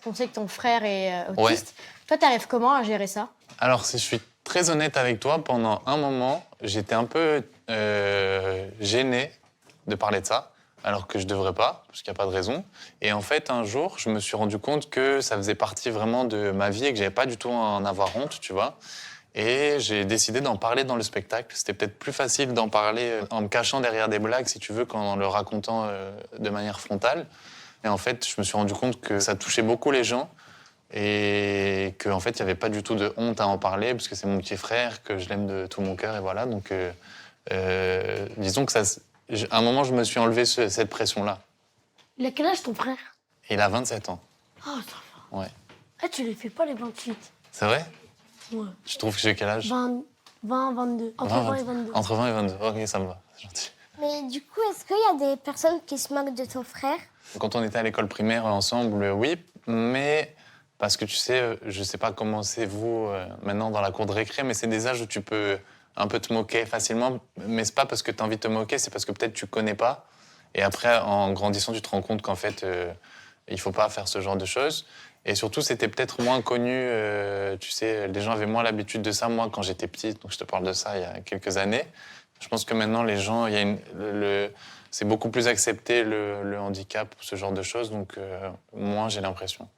On sait que ton frère est Ouais. autiste. Toi, t'arrives comment à gérer ça? Alors, si je suis très honnête avec toi, pendant un moment, j'étais un peu gêné de parler de ça, alors que je devrais pas, parce qu'il n'y a pas de raison. Et en fait, un jour, je me suis rendu compte que ça faisait partie vraiment de ma vie et que j'avais pas du tout à en avoir honte, tu vois. Et j'ai décidé d'en parler dans le spectacle. C'était peut-être plus facile d'en parler en me cachant derrière des blagues, si tu veux, qu'en le racontant de manière frontale. Et en fait, je me suis rendu compte que ça touchait beaucoup les gens et qu'en fait, il n'y avait pas du tout de honte à en parler, parce que c'est mon petit frère, que je l'aime de tout mon cœur, et voilà. Donc, disons que à un moment, je me suis enlevé cette pression-là. Il a quel âge ton frère? Et il a 27 ans. Oh, ça va. Ouais. Ah, tu les fais pas les 28. C'est vrai? Ouais. Tu trouves que j'ai quel âge? 20, 22. Entre 20 et 22. Entre 20 et 22. Ok, ça me va, c'est gentil. Mais du coup, est-ce qu'il y a des personnes qui se moquent de ton frère? Quand on était à l'école primaire ensemble, oui, mais parce que tu sais, je sais pas comment c'est vous maintenant dans la cour de récré, mais c'est des âges où tu peux un peu te moquer facilement, mais c'est pas parce que tu as envie de te moquer, c'est parce que peut-être tu connais pas. Et après, en grandissant, tu te rends compte qu'en fait, il faut pas faire ce genre de choses. Et surtout, c'était peut-être moins connu, tu sais, les gens avaient moins l'habitude de ça, moi, quand j'étais petite, donc je te parle de ça il y a quelques années. Je pense que maintenant, les gens, il y a c'est beaucoup plus accepté le handicap, ce genre de choses, donc moins j'ai l'impression.